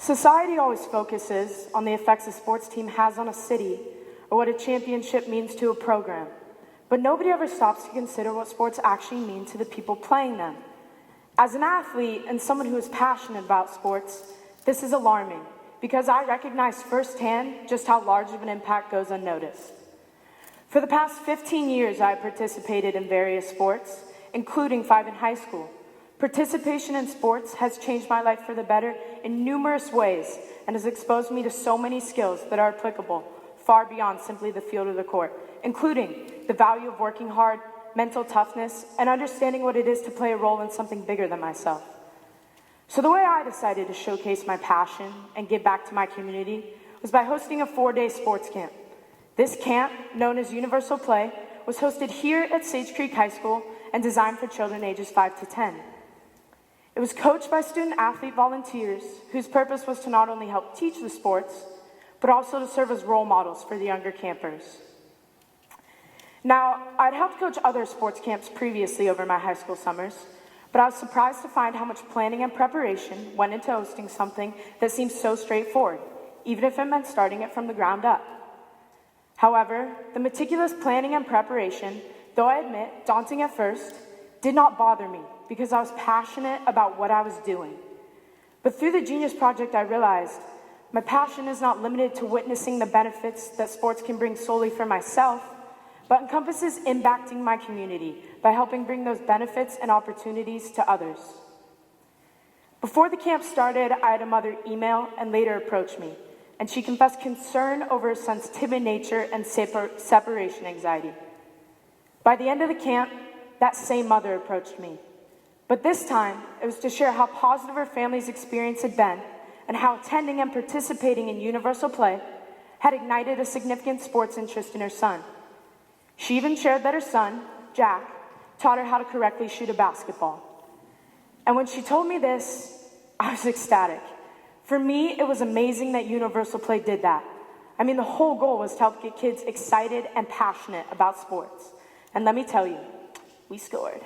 Society always focuses on the effects a sports team has on a city or what a championship means to a program. But nobody ever stops to consider what sports actually mean to the people playing them. As an athlete and someone who is passionate about sports, this is alarming because I recognize firsthand just how large of an impact goes unnoticed. For the past 15 years, I have participated in various sports, including 5 in high school. Participation in sports has changed my life for the better in numerous ways and has exposed me to so many skills that are applicable far beyond simply the field or the court, including the value of working hard, mental toughness, and understanding what it is to play a role in something bigger than myself. So the way I decided to showcase my passion and give back to my community was by hosting a 4-day sports camp. This camp, known as Universal Play, was hosted here at Sage Creek High School and designed for children ages 5 to 10. It was coached by student-athlete volunteers whose purpose was to not only help teach the sports, but also to serve as role models for the younger campers. Now, I'd helped coach other sports camps previously over my high school summers, but I was surprised to find how much planning and preparation went into hosting something that seemed so straightforward, even if it meant starting it from the ground up. However, the meticulous planning and preparation, though I admit daunting at first, did not bother me because I was passionate about what I was doing. But through the Genius Project, I realized my passion is not limited to witnessing the benefits that sports can bring solely for myself, but encompasses impacting my community by helping bring those benefits and opportunities to others. Before the camp started, I had a mother email and later approach me, and she confessed concern over her son's timid nature and separation anxiety. By the end of the camp, that same mother approached me. But this time, it was to share how positive her family's experience had been and how attending and participating in Universal Play had ignited a significant sports interest in her son. She even shared that her son, Jack, taught her how to correctly shoot a basketball. And when she told me this, I was ecstatic. For me, it was amazing that Universal Play did that. I mean, the whole goal was to help get kids excited and passionate about sports. And let me tell you, we scored.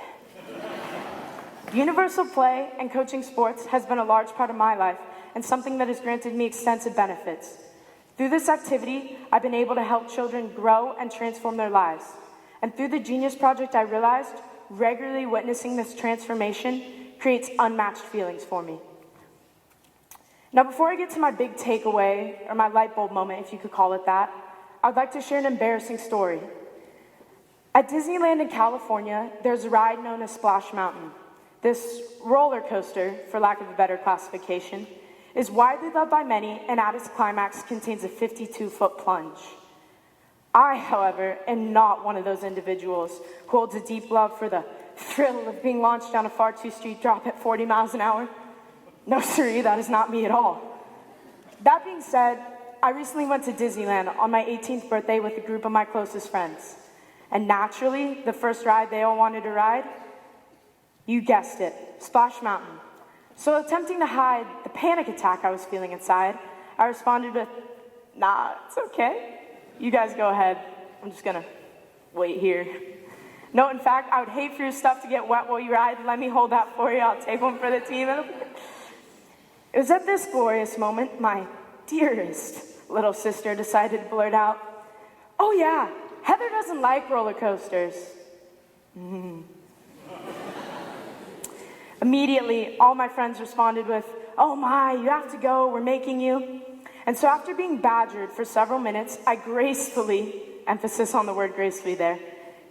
Universal Play and coaching sports has been a large part of my life and something that has granted me extensive benefits. Through this activity, I've been able to help children grow and transform their lives. And through the Genius Project, I realized regularly witnessing this transformation creates unmatched feelings for me. Now, before I get to my big takeaway, or my light bulb moment, if you could call it that, I'd like to share an embarrassing story. At Disneyland in California, there's a ride known as Splash Mountain. This roller coaster, for lack of a better classification, is widely loved by many and at its climax contains a 52-foot plunge. I, however, am not one of those individuals who holds a deep love for the thrill of being launched down a far too steep drop at 40 miles an hour. No, siree, that is not me at all. That being said, I recently went to Disneyland on my 18th birthday with a group of my closest friends. And naturally, the first ride they all wanted to ride, you guessed it, Splash Mountain. So attempting to hide the panic attack I was feeling inside, I responded with, "Nah, it's okay. You guys go ahead. I'm just gonna wait here." No, in fact, I would hate for your stuff to get wet while you ride. Let me hold that for you. I'll take one for the team. It was at this glorious moment, my dearest little sister decided to blurt out, "Oh yeah, Heather doesn't like roller coasters." Immediately, all my friends responded with, "Oh my, you have to go, we're making you." And so after being badgered for several minutes, I gracefully, emphasis on the word gracefully there,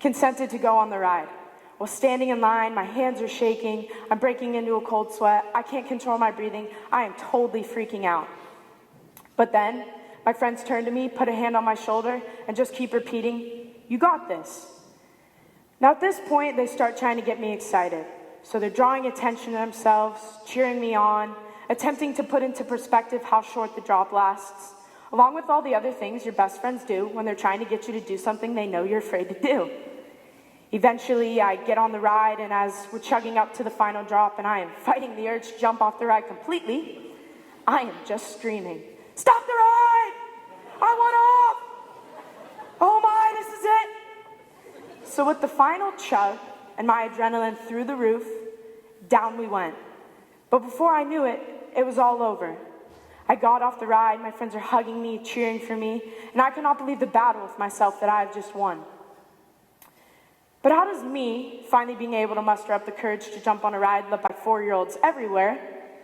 consented to go on the ride. While standing in line, my hands are shaking, I'm breaking into a cold sweat, I can't control my breathing, I am totally freaking out. But then, my friends turned to me, put a hand on my shoulder, and just keep repeating, "You got this." Now at this point, they start trying to get me excited. So they're drawing attention to themselves, cheering me on, attempting to put into perspective how short the drop lasts, along with all the other things your best friends do when they're trying to get you to do something they know you're afraid to do. Eventually, I get on the ride, and as we're chugging up to the final drop and I am fighting the urge to jump off the ride completely, I am just screaming, "Stop the ride! I want off! Oh my, this is it!" So with the final chug and my adrenaline through the roof, down we went. But before I knew it, it was all over. I got off the ride, my friends are hugging me, cheering for me, and I cannot believe the battle with myself that I have just won. But how does me, finally being able to muster up the courage to jump on a ride led by 4-year-olds everywhere,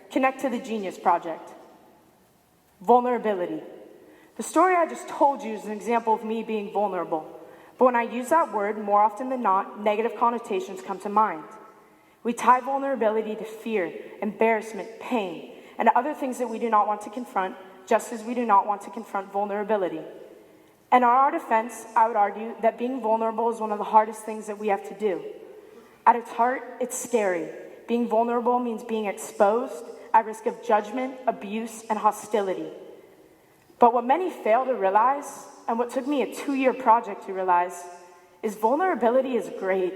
connect to the Genius Project? Vulnerability. The story I just told you is an example of me being vulnerable. But when I use that word, more often than not, negative connotations come to mind. We tie vulnerability to fear, embarrassment, pain, and other things that we do not want to confront, just as we do not want to confront vulnerability. And in our defense, I would argue that being vulnerable is one of the hardest things that we have to do. At its heart, it's scary. Being vulnerable means being exposed at risk of judgment, abuse, and hostility. But what many fail to realize, and what took me a 2-year project to realize, is vulnerability is great.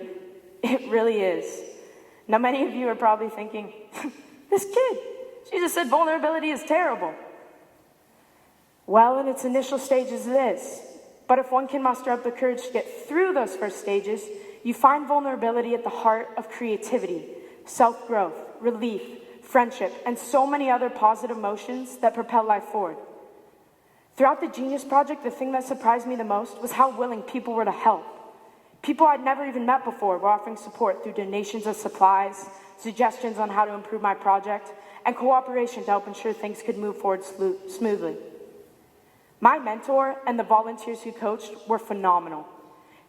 It really is. Now, many of you are probably thinking, this kid, she just said vulnerability is terrible. Well, in its initial stages it is. But if one can muster up the courage to get through those first stages, you find vulnerability at the heart of creativity, self-growth, relief, friendship, and so many other positive emotions that propel life forward. Throughout the Genius Project, the thing that surprised me the most was how willing people were to help. People I'd never even met before were offering support through donations of supplies, suggestions on how to improve my project, and cooperation to help ensure things could move forward smoothly. My mentor and the volunteers who coached were phenomenal.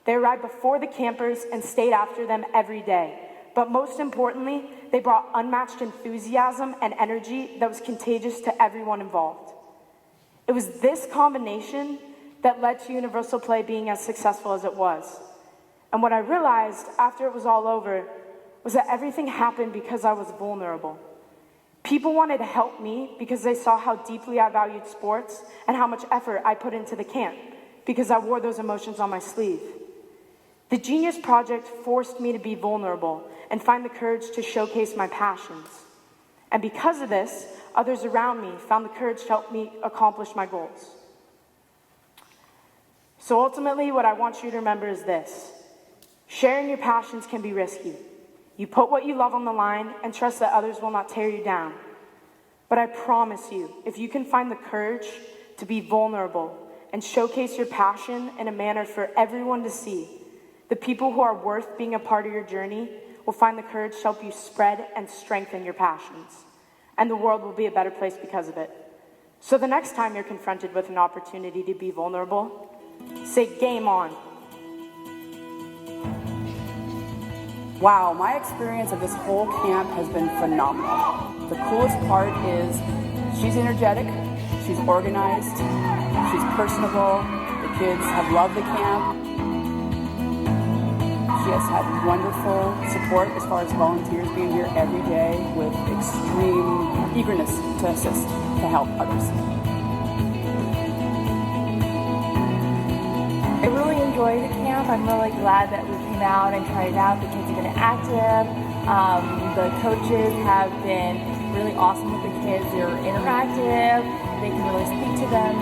They arrived before the campers and stayed after them every day. But most importantly, they brought unmatched enthusiasm and energy that was contagious to everyone involved. It was this combination that led to Universal Play being as successful as it was. And what I realized after it was all over was that everything happened because I was vulnerable. People wanted to help me because they saw how deeply I valued sports and how much effort I put into the camp because I wore those emotions on my sleeve. The Genius Project forced me to be vulnerable and find the courage to showcase my passions. And because of this, others around me found the courage to help me accomplish my goals. So ultimately, what I want you to remember is this. Sharing your passions can be risky. You put what you love on the line and trust that others will not tear you down. But I promise you, if you can find the courage to be vulnerable and showcase your passion in a manner for everyone to see, the people who are worth being a part of your journey will find the courage to help you spread and strengthen your passions. And the world will be a better place because of it. So the next time you're confronted with an opportunity to be vulnerable, say game on. Wow, my experience of this whole camp has been phenomenal. The coolest part is she's energetic, she's organized, she's personable, the kids have loved the camp. She has had wonderful support as far as volunteers being here every day with extreme eagerness to assist, to help others. I really enjoy the camp. I'm really glad that we came out and tried it out. The kids have been active. The coaches have been really awesome with the kids. They're interactive. They can really speak to them.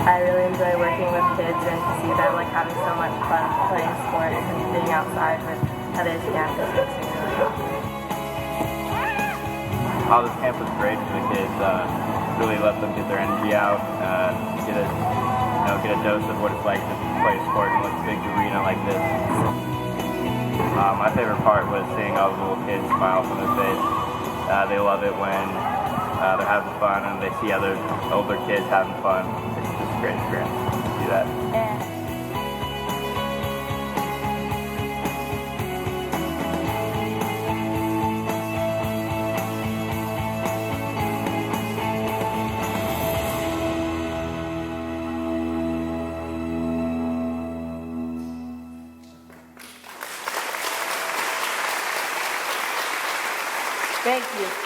I really enjoy working with kids and to see them having so much fun playing sports and being outside with other campers makes me really happy. Oh, this camp was great for the kids. Really let them get their energy out, get a dose of what it's like to play a sport in a big arena like this. My favorite part was seeing all the little kids smile on their face. They love it when they're having fun and they see other older kids having fun. It's just a great experience to see that. Thank you.